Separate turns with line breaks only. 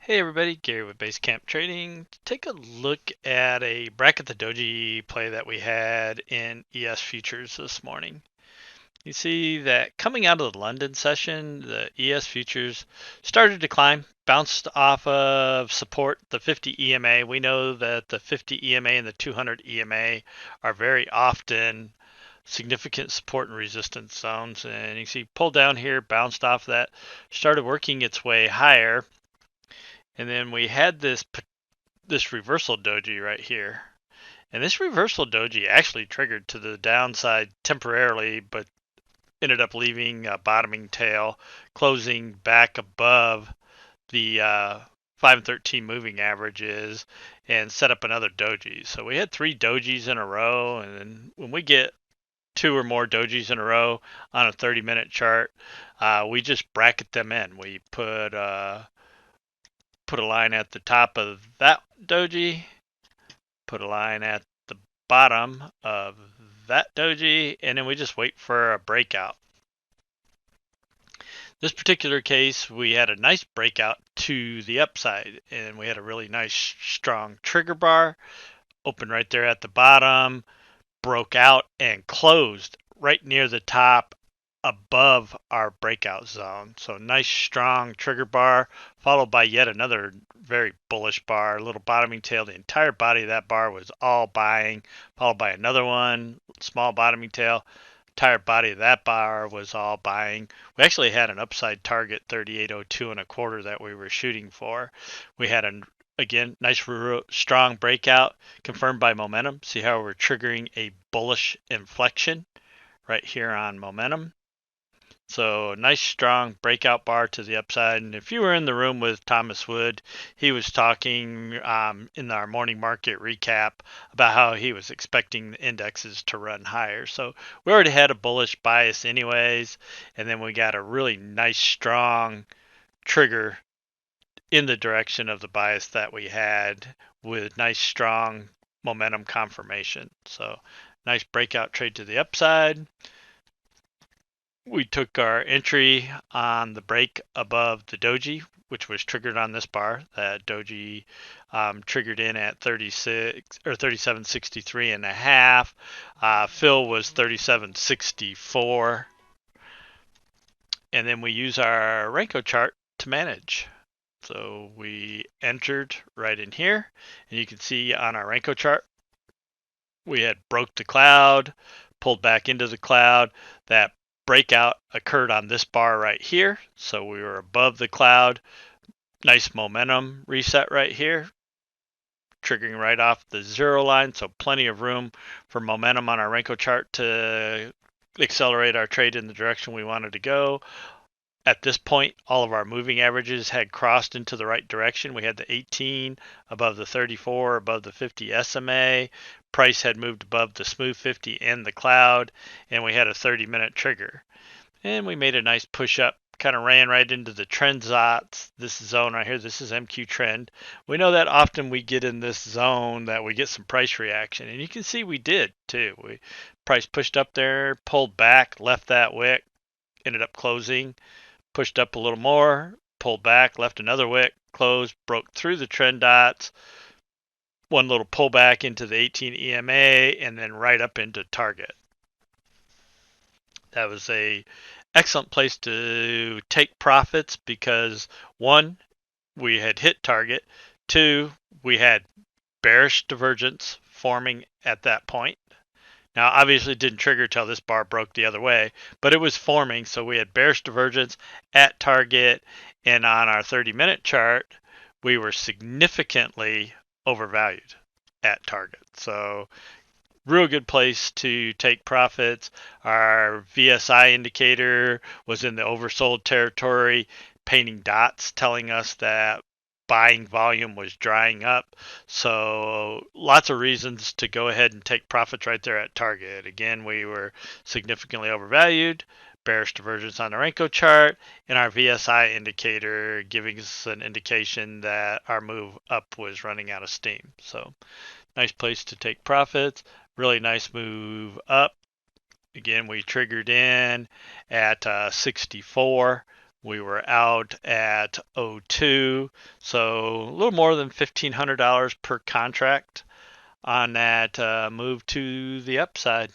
Hey everybody, Gary with Basecamp Trading. Take a look at a bracket the Doji play that we had in ES Futures this morning. You see that coming out of the London session, the ES Futures started to climb, bounced off of support, the 50 EMA. We know that the 50 EMA and the 200 EMA are very often significant support and resistance zones. And you see pulled down here, bounced off that, started working its way higher. And then we had this reversal doji right here. And this reversal doji actually triggered to the downside temporarily, but ended up leaving a bottoming tail, closing back above the 5 and 13 moving averages and set up another doji. So we had 3 dojis in a row, and when we get 2 or more dojis in a row on a 30-minute chart, we just bracket them in. We put a line at the top of that doji, put a line at the bottom of that doji, and then we just wait for a breakout. This particular case, we had a nice breakout to the upside, and we had a really nice strong trigger bar, opened right there at the bottom, broke out and closed right near the top above our breakout zone. So nice strong trigger bar followed by yet another very bullish bar, a little bottoming tail. The entire body of that bar was all buying, followed by another one, small bottoming tail. Entire body of that bar was all buying. We actually had an upside target 3802 and a quarter that we were shooting for. We had an again nice strong breakout confirmed by momentum. See how we're triggering a bullish inflection right here on momentum. So nice strong breakout bar to the upside. And if you were in the room with Thomas Wood, he was talking in our morning market recap about how he was expecting the indexes to run higher. So we already had a bullish bias anyways, and then we got a really nice strong trigger in the direction of the bias that we had with nice strong momentum confirmation. So nice breakout trade to the upside. We took our entry on the break above the doji, which was triggered on this bar. That doji triggered in at 36 or 37.63 and a half. Fill was 37.64, and then we use our Renko chart to manage. So we entered right in here, and you can see on our Renko chart we had broke the cloud, pulled back into the cloud. That breakout occurred on this bar right here, so we were above the cloud. Nice momentum reset right here, triggering right off the zero line, so plenty of room for momentum on our Renko chart to accelerate our trade in the direction we wanted to go. At this point, all of our moving averages had crossed into the right direction. We had the 18 above the 34, above the 50 SMA. Price had moved above the smooth 50 and the cloud, and we had a 30-minute trigger. And we made a nice push up, kind of ran right into the trend zots. This zone right here, this is MQ trend. We know that often we get in this zone that we get some price reaction, and you can see we did too. Price pushed up there, pulled back, left that wick, ended up closing, pushed up a little more, pulled back, left another wick, closed, broke through the trend dots, one little pullback into the 18 EMA, and then right up into target. That was a excellent place to take profits because one, we had hit target, two, we had bearish divergence forming at that point. Now, obviously, it didn't trigger till this bar broke the other way, but it was forming. So we had bearish divergence at target, and on our 30-minute chart, we were significantly overvalued at target. So real good place to take profits. Our VSI indicator was in the oversold territory, painting dots, telling us that buying volume was drying up. So lots of reasons to go ahead and take profits right there at target. Again, we were significantly overvalued, bearish divergence on the Renko chart, and our VSI indicator giving us an indication that our move up was running out of steam. So nice place to take profits. Really nice move up. Again, we triggered in at 64. We were out at 02, so a little more than $1,500 per contract on that move to the upside.